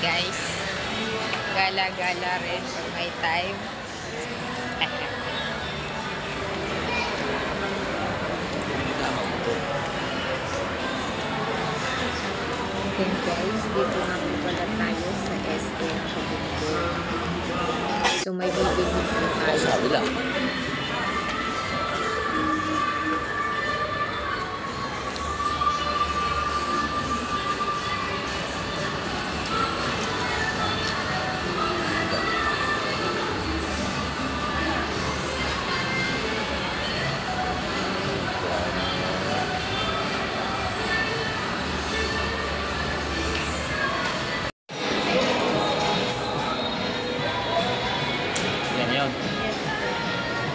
guys. Gala-gala rin pag may time. Okay guys, dito na po pala tayo sa SM Kabungo. So may bibili po tayo. Sabi lang.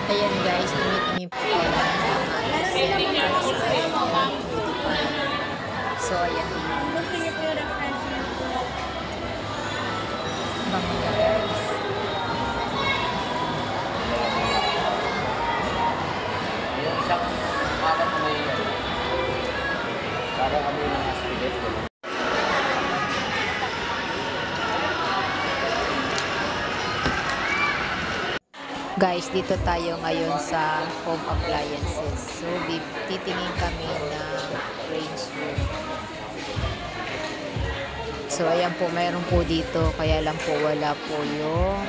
Ayan guys, tumitingin po tayo ng mga so ayan. Bango guys. Yung isang parang may mga spaghetti. Guys, dito tayo ngayon sa home appliances. So, titingin kami ng range room. So, ayan po, mayroon po dito. Kaya lang po, wala po yung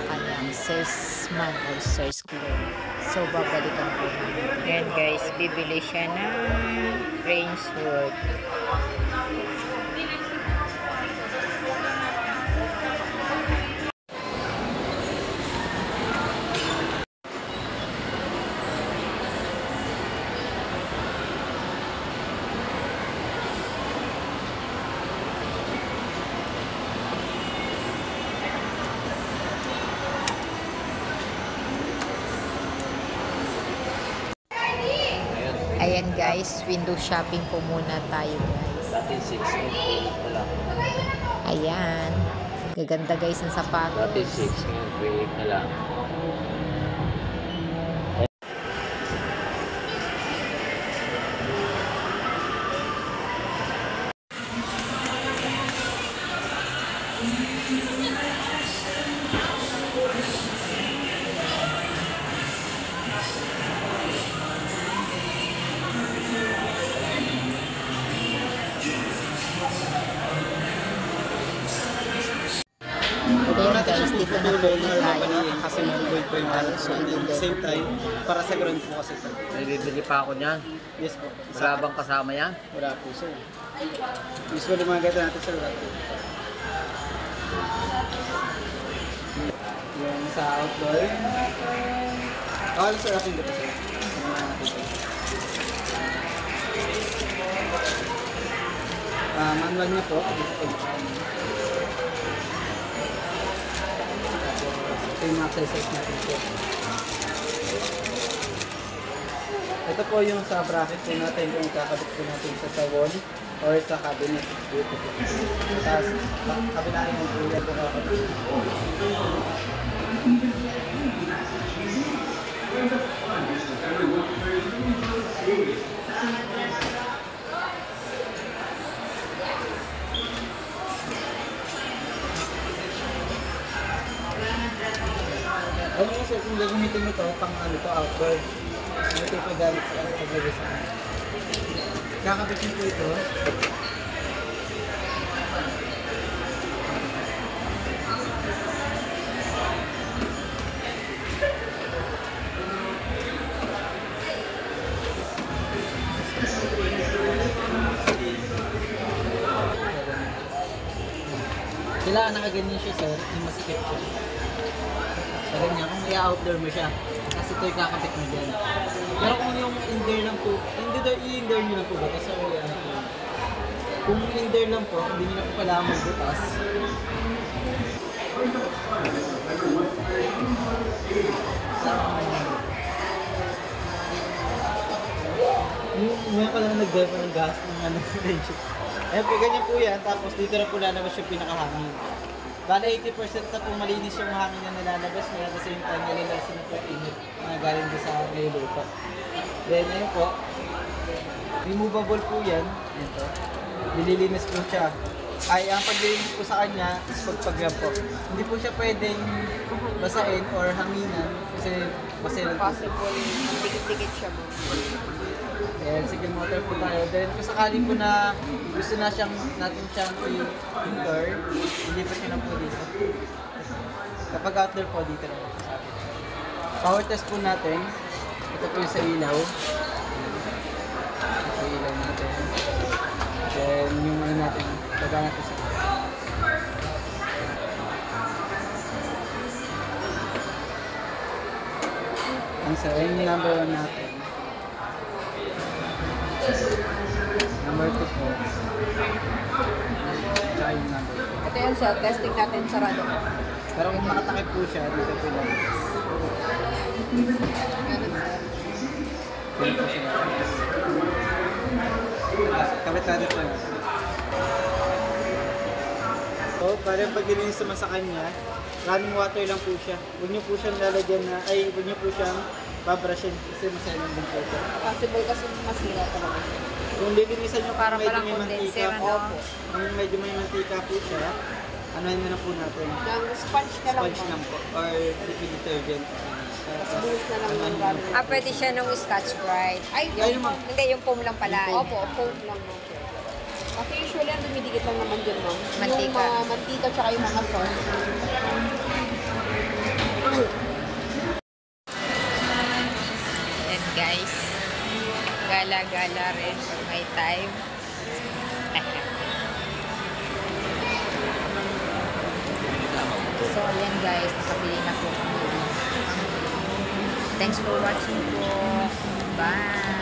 kanyang salesman or sales clerk. So, babalikan po namin. Ayan guys, bibili siya ng range room. Ayan guys, window shopping po muna tayo guys. Dati 6 pa lang. Ayan. Gaganda guys ang sapatos. Dati 6 ngayon, 3 na lang. Ayan guys, dito na po ulit tayo. Kasi mag-gold po yung same time para sa ground po kasi sir. Bibili pa ako niyan. Yes po. Wala bang kasama yan? Wala po sir. Usually mga gata natin sir. Wala po. Yung sa outdoor. Sir, akin dito sir. Manual niya po. Ito yung exercise natin po. Ito po yung sa bracket po natin kung kakabit po natin sa wall or sa cabinet. Dito po. Tapos, kabilaan yung ulan po kakabit. Okay sir, kung gagamitin mo ito, pang ano to, outdoor. Ito ito gamit sa paglagay sa ano. Kakabit nyo po ito. Kailangan nakaganyan siya sir, yung masikip siya. Sa ganyan, kung i-outdoor mo siya, kasi ito yung kakapit mo dyan. Pero kung yung indoor lang po, i-indoor nyo lang po ba? Kasi kung indoor lang po, hindi nyo na po pala magbutas. Ngayon ko lang nag-demo ng gas ng ano sa range. Ayan po, ganyan po yan. Tapos dito na po lalabas yung pinakahangin. Bale 80% na po malinis yung hangin na nilalabas niya. At the same time, nalilasin na po init na galing sa lupa. Then, ayun po. Removable po yan. Ito. Nililinis po siya. ay ang paglilinis po sa kanya is pagpag-grab po. Hindi po siya pwedeng basain or hanginan kasi basilan po. Possible, dikit-dikit siya mo. Then, sige, motor po tayo. Then, kung sakali po na gusto na natin siyang i-indoor, hindi pa siya na po dito. Kapag outdoor po, dito lang po sa atin. Power test po natin. Ito po yung sa ilaw. Ito yung ilaw natin. Then, yung ano natin, taga natin sa ang sa yung number 1 natin. Number 2 po. Tsaka yung number 2. Ito yan sir, testing natin sarado. Pero kung nakatakip po siya, dito po lang. Meron sir. Dito po siya. Kapit natin po. So, parang pag dininis naman sa kanya, running water lang po siya. Huwag niyo po siyang lalagyan na, huwag niyo po siyang babrushin kasi masalang din po siya. Possible kasi masira talaga. Kung lilinisan niyo Para medyo palang may condenser, mantika, ano? opo. Kung medyo may mantika po siya, anuhin na po natin. Ng sponge na lang Sponge po. lang po. Or liquid detergent. Tapos buhos na lang yung gamit. Ah, pwede siya nung Scotch Brite. Ay, Ay, yung, ma'am. hindi, yung foam lang pala. Opo, foam lang mo. Kasi usually ang dumidikit lang naman dun, ma'am. Yung Mantika. mga mantika tsaka yung mga sauce. Yan guys. Gala-gala rin pag may time. So, ayan guys. Nakabili na po kami. Thanks for watching po. Bye!